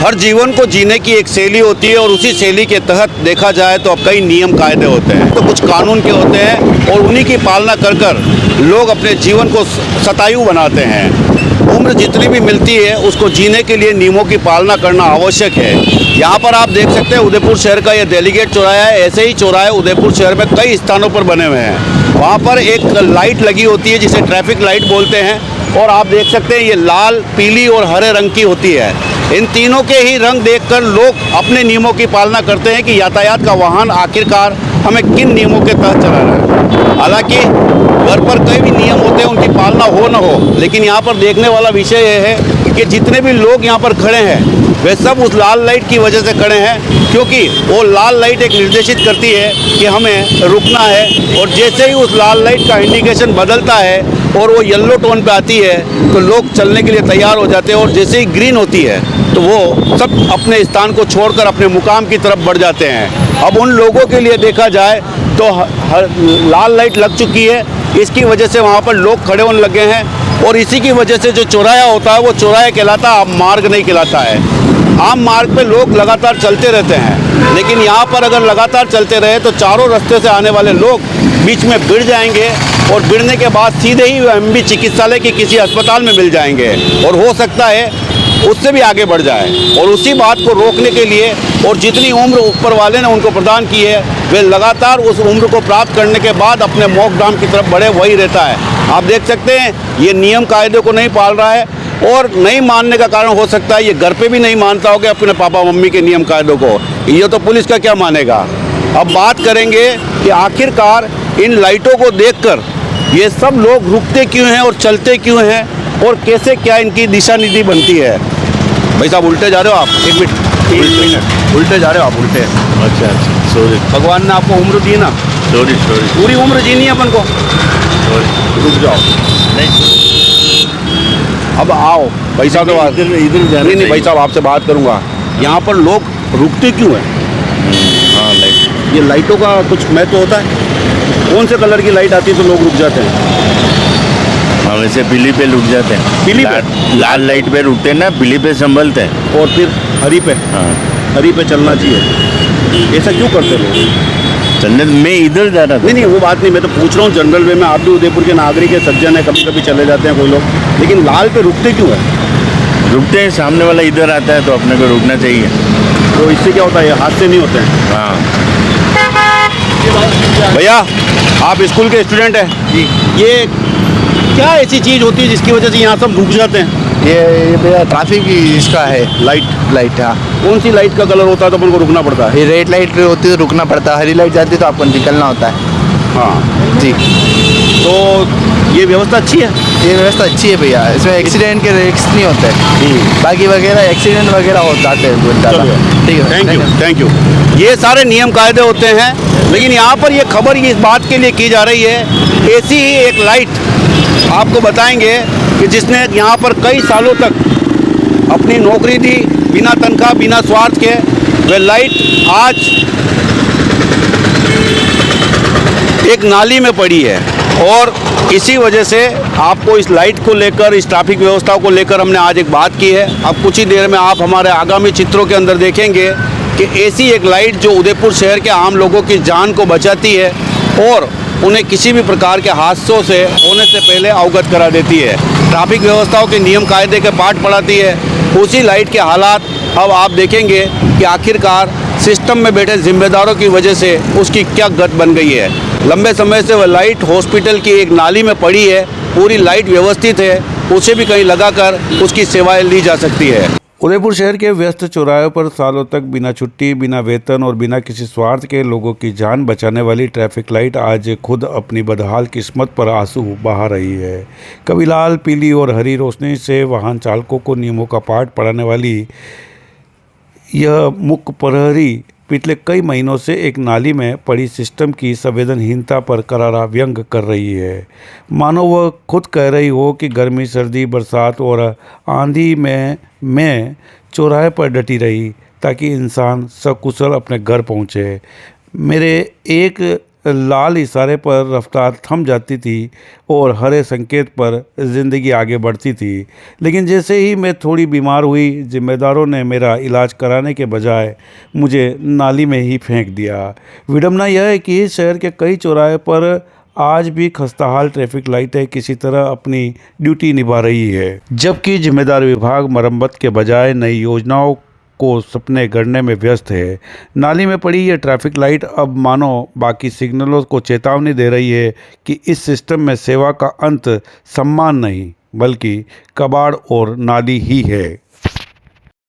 हर जीवन को जीने की एक शैली होती है और उसी शैली के तहत देखा जाए तो कई नियम कायदे होते हैं, तो कुछ कानून के होते हैं और उन्हीं की पालना कर कर लोग अपने जीवन को शतायु बनाते हैं। उम्र जितनी भी मिलती है उसको जीने के लिए नियमों की पालना करना आवश्यक है। यहाँ पर आप देख सकते हैं उदयपुर शहर का ये डेलीगेट चौराहा है। ऐसे ही चौराहे उदयपुर शहर में कई स्थानों पर बने हुए हैं। वहाँ पर एक लाइट लगी होती है जिसे ट्रैफिक लाइट बोलते हैं, और आप देख सकते हैं ये लाल, पीली और हरे रंग की होती है। इन तीनों के ही रंग देखकर लोग अपने नियमों की पालना करते हैं कि यातायात का वाहन आखिरकार हमें किन नियमों के तहत चला रहा है। हालांकि घर पर कई भी नियम होते हैं, उनकी पालना हो न हो, लेकिन यहाँ पर देखने वाला विषय यह है कि जितने भी लोग यहाँ पर खड़े हैं वे सब उस लाल लाइट की वजह से खड़े हैं, क्योंकि वो लाल लाइट एक निर्देशित करती है कि हमें रुकना है, और जैसे ही उस लाल लाइट का इंडिकेशन बदलता है और वो येलो टोन पे आती है तो लोग चलने के लिए तैयार हो जाते हैं, और जैसे ही ग्रीन होती है तो वो सब अपने स्थान को छोड़कर अपने मुकाम की तरफ बढ़ जाते हैं। अब उन लोगों के लिए देखा जाए तो लाल लाइट लग चुकी है, इसकी वजह से वहाँ पर लोग खड़े होने लगे हैं, और इसी की वजह से जो चौराहा होता है वो चौराहा कहलाता है, आम मार्ग नहीं कहलाता है। आम मार्ग पे लोग लगातार चलते रहते हैं, लेकिन यहाँ पर अगर लगातार चलते रहे तो चारों रास्ते से आने वाले लोग बीच में भिड़ जाएंगे, और भिड़ने के बाद सीधे ही एमबी चिकित्सालय के किसी अस्पताल में मिल जाएंगे, और हो सकता है उससे भी आगे बढ़ जाए। और उसी बात को रोकने के लिए, और जितनी उम्र ऊपर वाले ने उनको प्रदान की है, वे लगातार उस उम्र को प्राप्त करने के बाद अपने मोक्षधाम की तरफ बढ़े, वही रहता है। आप देख सकते हैं ये नियम कायदे को नहीं पाल रहा है, और नहीं मानने का कारण हो सकता है ये घर पे भी नहीं मानता होगा अपने पापा मम्मी के नियम कायदों को, ये तो पुलिस का क्या मानेगा। अब बात करेंगे कि आखिरकार इन लाइटों को देखकर ये सब लोग रुकते क्यों हैं और चलते क्यों हैं, और कैसे क्या इनकी दिशा नीति बनती है। भाई साहब उल्टे जा रहे हो आप, एक मिनट, उल्टे जा रहे हो आप, उल्टे। अच्छा अच्छा, सॉरी। भगवान ने आपको उम्र दी ना, सॉरी सॉरी, पूरी उम्र जीनी है अपन को। रुक जाओ, नहीं अब आओ भाई साहब के पास। इधर जाना नहीं भाई साहब आपसे बात करूंगा। यहाँ पर लोग रुकते क्यों हैं? हाँ लाइट, ये लाइटों का कुछ महत्व होता है? कौन से कलर की लाइट आती है तो लोग रुक जाते हैं? हाँ वैसे पीली पे रुक जाते हैं, पीली पे? लाल लाइट पे रुकते हैं ना, पीली पे संभलते हैं, और फिर हरी पे? हाँ हरी पे चलना चाहिए। ऐसा क्यों करते लोग? चलने मैं इधर जा रहा था। नहीं वो बात नहीं, मैं तो पूछ रहा हूँ जनरल वे में। आप भी उदयपुर के नागरिक है, सज्जन है, कभी कभी चले जाते हैं कोई लोग, लेकिन लाल पे रुकते क्यों है? रुकते हैं, सामने वाला इधर आता है तो अपने को रुकना चाहिए। तो इससे क्या होता है, हादसे नहीं होते हैं? हाँ भैया आप स्कूल के स्टूडेंट हैं जी। ये क्या ऐसी चीज़ होती है जिसकी वजह से यहाँ सब रुक जाते हैं? ये भैया ट्रैफिक इसका है, लाइट हाँ। कौन सी लाइट का कलर होता है तो अपन को रुकना पड़ता है? ये रेड लाइट होती है तो रुकना पड़ता है, हरी लाइट जाती है तो आपको निकलना होता है। हाँ जी, तो ये व्यवस्था अच्छी है? ये व्यवस्था अच्छी है भैया, इसमें एक्सीडेंट के रिस्क नहीं होते हैं, बाकी वगैरह एक्सीडेंट वगैरह हो जाते हैं बहुत ज़्यादा। ठीक है, थैंक यू। ये सारे नियम कायदे होते हैं, लेकिन यहाँ पर ये खबर इस बात के लिए की जा रही है, ऐसी ही एक लाइट आपको बताएंगे कि जिसने यहाँ पर कई सालों तक अपनी नौकरी दी, बिना तनख्वाह, बिना स्वार्थ के। वह लाइट आज एक नाली में पड़ी है, और इसी वजह से आपको इस लाइट को लेकर, इस ट्रैफिक व्यवस्था को लेकर हमने आज एक बात की है। अब कुछ ही देर में आप हमारे आगामी चित्रों के अंदर देखेंगे कि ऐसी एक लाइट जो उदयपुर शहर के आम लोगों की जान को बचाती है और उन्हें किसी भी प्रकार के हादसों से होने से पहले अवगत करा देती है, ट्रैफिक व्यवस्थाओं के नियम कायदे के पाठ पढ़ाती है। उसी लाइट के हालात अब आप देखेंगे कि आखिरकार सिस्टम में बैठे जिम्मेदारों की वजह से उसकी क्या गत बन गई है। लंबे समय से वह लाइट हॉस्पिटल की एक नाली में पड़ी है, पूरी लाइट व्यवस्थित है, उसे भी कहीं लगाकर उसकी सेवाएं ली जा सकती है। उदयपुर शहर के व्यस्त चौराहों पर सालों तक बिना छुट्टी, बिना वेतन और बिना किसी स्वार्थ के लोगों की जान बचाने वाली ट्रैफिक लाइट आज खुद अपनी बदहाल किस्मत पर आंसू बहा रही है। कभी लाल, पीली और हरी रोशनी से वाहन चालकों को नियमों का पाठ पढ़ाने वाली यह मुख्य प्रहरी पिछले कई महीनों से एक नाली में पड़ी सिस्टम की संवेदनहीनता पर करारा व्यंग कर रही है। मानो वह खुद कह रही हो कि गर्मी, सर्दी, बरसात और आंधी में मैं चौराहे पर डटी रही ताकि इंसान सकुशल अपने घर पहुंचे। मेरे एक लाल इशारे पर रफ्तार थम जाती थी और हरे संकेत पर ज़िंदगी आगे बढ़ती थी। लेकिन जैसे ही मैं थोड़ी बीमार हुई, जिम्मेदारों ने मेरा इलाज कराने के बजाय मुझे नाली में ही फेंक दिया। विडंबना यह है कि इस शहर के कई चौराहे पर आज भी खस्ताहाल ट्रैफिक लाइटें किसी तरह अपनी ड्यूटी निभा रही है, जबकि जिम्मेदार विभाग मरम्मत के बजाय नई योजनाओं को सपने गढ़ने में व्यस्त है। नाली में पड़ी ये ट्रैफिक लाइट अब मानो बाकी सिग्नलों को चेतावनी दे रही है कि इस सिस्टम में सेवा का अंत सम्मान नहीं बल्कि कबाड़ और नाली ही है।